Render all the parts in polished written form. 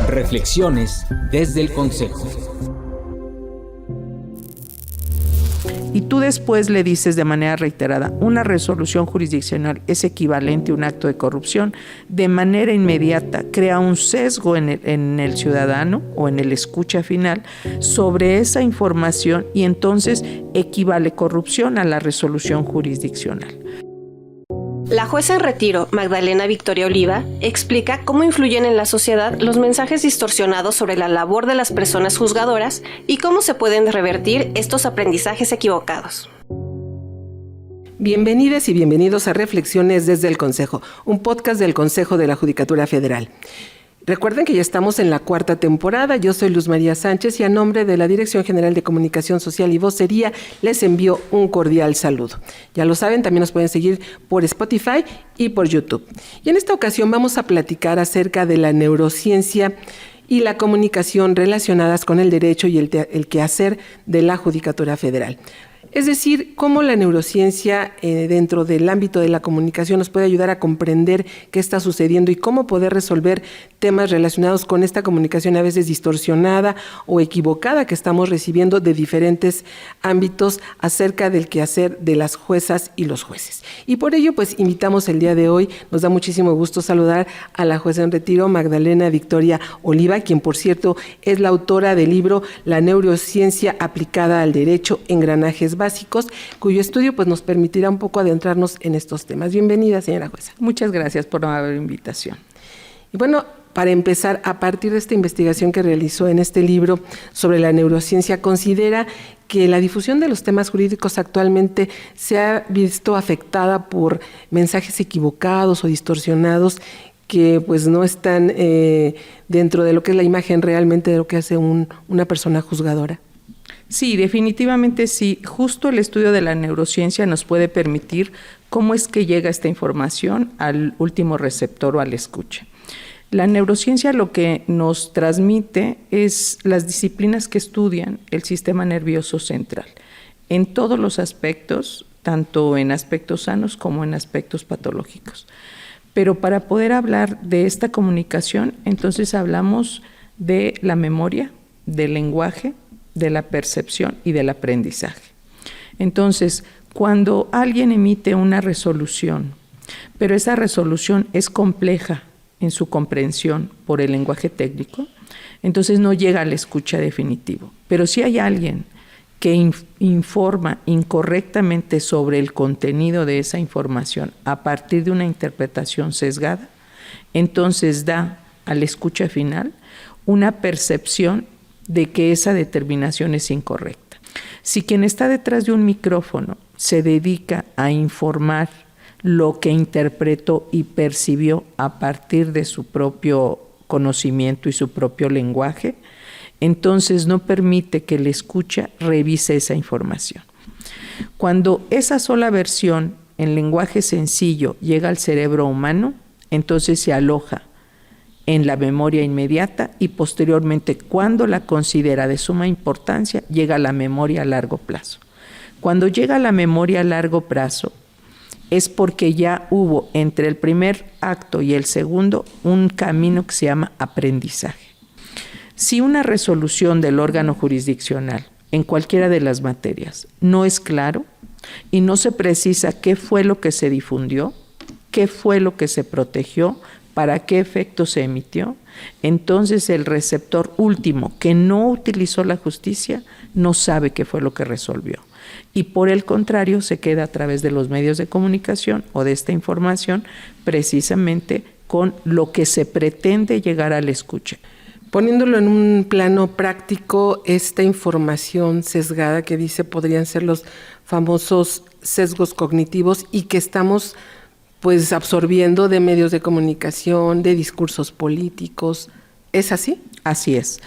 Reflexiones desde el Consejo. Y tú después le dices de manera reiterada, una resolución jurisdiccional es equivalente a un acto de corrupción, de manera inmediata crea un sesgo en el ciudadano o en el escucha final sobre esa información y entonces equivale corrupción a la resolución jurisdiccional. La jueza en retiro, Magdalena Victoria Oliva, explica cómo influyen en la sociedad los mensajes distorsionados sobre la labor de las personas juzgadoras y cómo se pueden revertir estos aprendizajes equivocados. Bienvenidas y bienvenidos a Reflexiones desde el Consejo, un podcast del Consejo de la Judicatura Federal. Recuerden que ya estamos en la 4ª temporada. Yo soy Luz María Sánchez y a nombre de la Dirección General de Comunicación Social y Vocería les envío un cordial saludo. Ya lo saben, también nos pueden seguir por Spotify y por YouTube. Y en esta ocasión vamos a platicar acerca de la neurociencia y la comunicación relacionadas con el derecho y el quehacer de la Judicatura Federal. Es decir, cómo la neurociencia dentro del ámbito de la comunicación nos puede ayudar a comprender qué está sucediendo y cómo poder resolver temas relacionados con esta comunicación a veces distorsionada o equivocada que estamos recibiendo de diferentes ámbitos acerca del quehacer de las juezas y los jueces. Y por ello, pues invitamos el día de hoy, nos da muchísimo gusto saludar a la jueza en retiro, Magdalena Victoria Oliva, quien por cierto es la autora del libro La neurociencia aplicada al derecho, engranajes básicos, cuyo estudio pues nos permitirá un poco adentrarnos en estos temas. Bienvenida, señora jueza. Muchas gracias por la invitación. Y bueno, para empezar, a partir de esta investigación que realizó en este libro sobre la neurociencia, considera que la difusión de los temas jurídicos actualmente se ha visto afectada por mensajes equivocados o distorsionados que pues no están dentro de lo que es la imagen realmente de lo que hace una persona juzgadora. Sí, definitivamente sí. Justo el estudio de la neurociencia nos puede permitir cómo es que llega esta información al último receptor o al escucha. La neurociencia lo que nos transmite es las disciplinas que estudian el sistema nervioso central, en todos los aspectos, tanto en aspectos sanos como en aspectos patológicos. Pero para poder hablar de esta comunicación, entonces hablamos de la memoria, del lenguaje, de la percepción y del aprendizaje. Entonces, cuando alguien emite una resolución, pero esa resolución es compleja en su comprensión por el lenguaje técnico, entonces no llega al escucha definitivo. Pero si hay alguien que informa incorrectamente sobre el contenido de esa información a partir de una interpretación sesgada, entonces da al escucha final una percepción de que esa determinación es incorrecta. Si quien está detrás de un micrófono se dedica a informar lo que interpretó y percibió a partir de su propio conocimiento y su propio lenguaje, entonces no permite que el escucha revise esa información. Cuando esa sola versión en lenguaje sencillo llega al cerebro humano, entonces se aloja en la memoria inmediata y posteriormente, cuando la considera de suma importancia, llega a la memoria a largo plazo. Cuando llega a la memoria a largo plazo, es porque ya hubo entre el primer acto y el segundo un camino que se llama aprendizaje. Si una resolución del órgano jurisdiccional en cualquiera de las materias no es claro y no se precisa qué fue lo que se difundió, qué fue lo que se protegió, para qué efecto se emitió, entonces el receptor último que no utilizó la justicia no sabe qué fue lo que resolvió. Y por el contrario se queda a través de los medios de comunicación o de esta información precisamente con lo que se pretende llegar al escucha. Poniéndolo en un plano práctico, esta información sesgada que dice podrían ser los famosos sesgos cognitivos y que estamos pues absorbiendo de medios de comunicación, de discursos políticos. ¿Es así? Así es.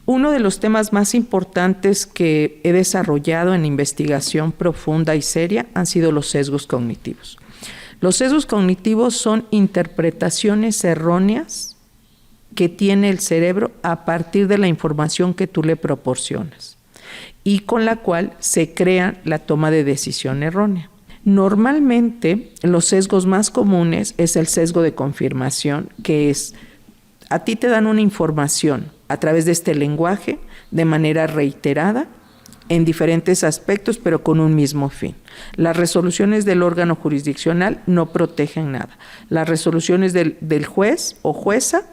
Uno de los temas más importantes que he desarrollado en investigación profunda y seria han sido los sesgos cognitivos. Los sesgos cognitivos son interpretaciones erróneas que tiene el cerebro a partir de la información que tú le proporcionas y con la cual se crea la toma de decisión errónea. Normalmente, los sesgos más comunes es el sesgo de confirmación, que es, a ti te dan una información a través de este lenguaje de manera reiterada, en diferentes aspectos, pero con un mismo fin. Las resoluciones del órgano jurisdiccional no protegen nada. Las resoluciones del juez o jueza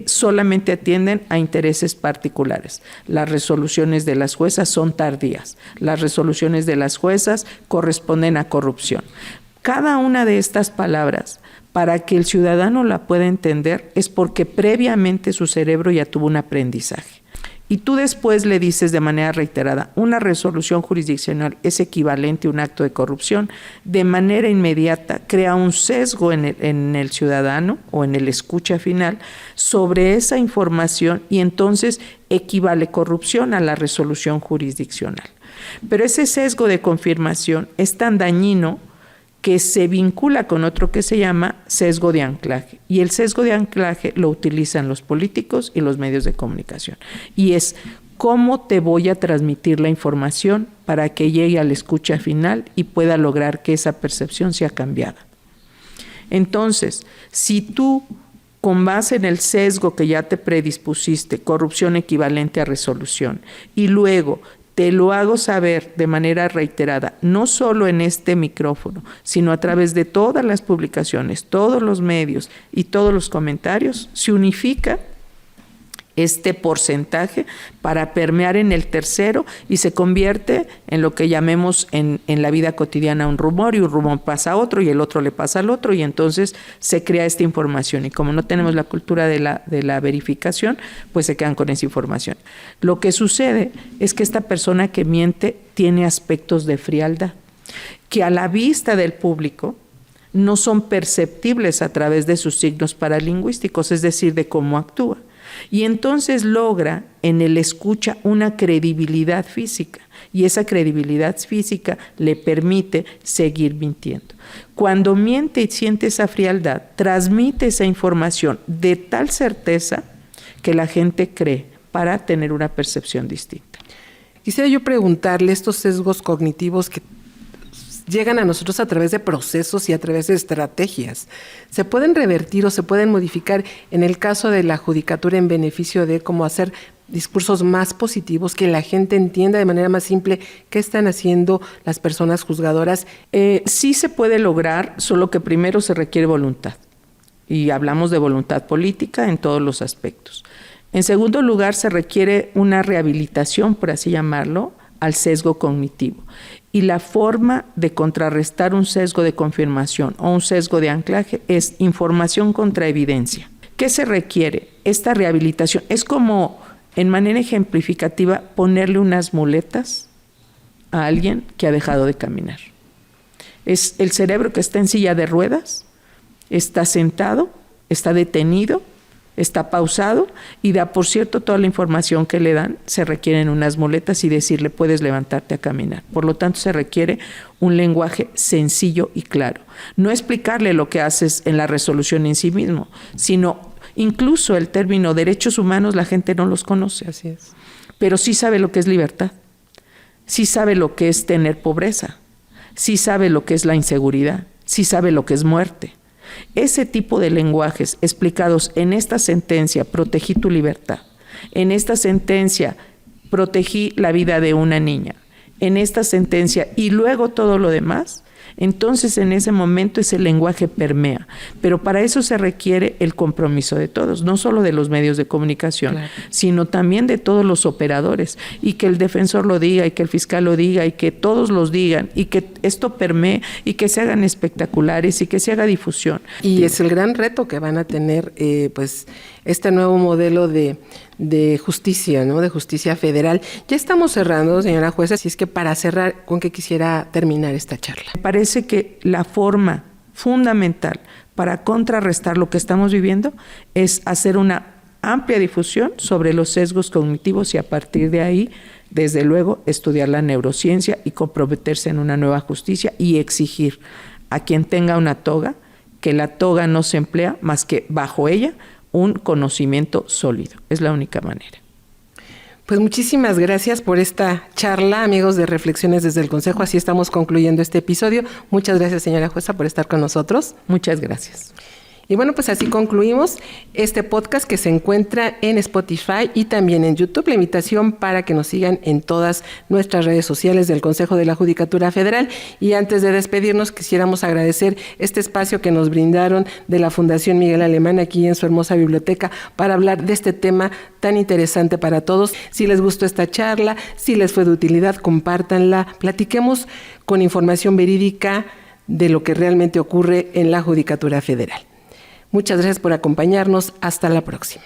solamente atienden a intereses particulares. Las resoluciones de las juezas son tardías. Las resoluciones de las juezas corresponden a corrupción. Cada una de estas palabras, para que el ciudadano la pueda entender, es porque previamente su cerebro ya tuvo un aprendizaje. Y tú después le dices de manera reiterada, una resolución jurisdiccional es equivalente a un acto de corrupción, de manera inmediata crea un sesgo en el ciudadano o en el escucha final sobre esa información y entonces equivale corrupción a la resolución jurisdiccional. Pero ese sesgo de confirmación es tan dañino que se vincula con otro que se llama sesgo de anclaje. Y el sesgo de anclaje lo utilizan los políticos y los medios de comunicación. Y es cómo te voy a transmitir la información para que llegue al escucha final y pueda lograr que esa percepción sea cambiada. Entonces, si tú, con base en el sesgo que ya te predispusiste, corrupción equivalente a resolución, y luego te lo hago saber de manera reiterada, no solo en este micrófono, sino a través de todas las publicaciones, todos los medios y todos los comentarios, se unifica este porcentaje para permear en el tercero y se convierte en lo que llamemos en la vida cotidiana un rumor, y un rumor pasa a otro y el otro le pasa al otro, y entonces se crea esta información. Y como no tenemos la cultura de la verificación, pues se quedan con esa información. Lo que sucede es que esta persona que miente tiene aspectos de frialdad, que a la vista del público no son perceptibles a través de sus signos paralingüísticos, es decir, de cómo actúa. Y entonces logra en el escucha una credibilidad física, y esa credibilidad física le permite seguir mintiendo. Cuando miente y siente esa frialdad, transmite esa información de tal certeza que la gente cree para tener una percepción distinta. Quisiera yo preguntarle, estos sesgos cognitivos que llegan a nosotros a través de procesos y a través de estrategias, ¿se pueden revertir o se pueden modificar en el caso de la judicatura en beneficio de cómo hacer discursos más positivos, que la gente entienda de manera más simple qué están haciendo las personas juzgadoras? Sí se puede lograr, solo que primero se requiere voluntad. Y hablamos de voluntad política en todos los aspectos. En segundo lugar, se requiere una rehabilitación, por así llamarlo, al sesgo cognitivo. Y la forma de contrarrestar un sesgo de confirmación o un sesgo de anclaje es información contra evidencia. ¿Qué se requiere? Esta rehabilitación es como, en manera ejemplificativa, ponerle unas muletas a alguien que ha dejado de caminar. Es el cerebro que está en silla de ruedas, está sentado, está detenido, está pausado y da por cierto toda la información que le dan, se requieren unas muletas y decirle puedes levantarte a caminar. Por lo tanto, se requiere un lenguaje sencillo y claro. No explicarle lo que haces en la resolución en sí mismo, sino incluso el término derechos humanos la gente no los conoce. Así es. Pero sí sabe lo que es libertad, sí sabe lo que es tener pobreza, sí sabe lo que es la inseguridad, sí sabe lo que es muerte. Ese tipo de lenguajes explicados en esta sentencia, protegí tu libertad, en esta sentencia, protegí la vida de una niña, en esta sentencia y luego todo lo demás, entonces en ese momento ese lenguaje permea. Pero para eso se requiere el compromiso de todos, no solo de los medios de comunicación, claro, sino también de todos los operadores, y que el defensor lo diga, y que el fiscal lo diga, y que todos los digan, y que esto permee, y que se hagan espectaculares, y que se haga difusión. Y es el gran reto que van a tener pues este nuevo modelo de justicia, ¿no? De justicia federal. Ya estamos cerrando, señora jueza, así es que para cerrar, ¿con qué quisiera terminar esta charla? Me parece que la forma fundamental para contrarrestar lo que estamos viviendo es hacer una amplia difusión sobre los sesgos cognitivos y a partir de ahí, desde luego, estudiar la neurociencia y comprometerse en una nueva justicia y exigir a quien tenga una toga que la toga no se emplea más que bajo ella un conocimiento sólido. Es la única manera. Pues muchísimas gracias por esta charla, amigos de Reflexiones desde el Consejo. Así estamos concluyendo este episodio. Muchas gracias, señora jueza, por estar con nosotros. Muchas gracias. Y bueno, pues así concluimos este podcast que se encuentra en Spotify y también en YouTube. La invitación para que nos sigan en todas nuestras redes sociales del Consejo de la Judicatura Federal. Y antes de despedirnos, quisiéramos agradecer este espacio que nos brindaron de la Fundación Miguel Alemán aquí en su hermosa biblioteca para hablar de este tema tan interesante para todos. Si les gustó esta charla, si les fue de utilidad, compártanla. Platiquemos con información verídica de lo que realmente ocurre en la Judicatura Federal. Muchas gracias por acompañarnos. Hasta la próxima.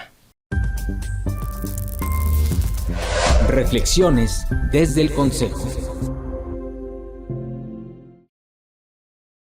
Reflexiones desde el Consejo.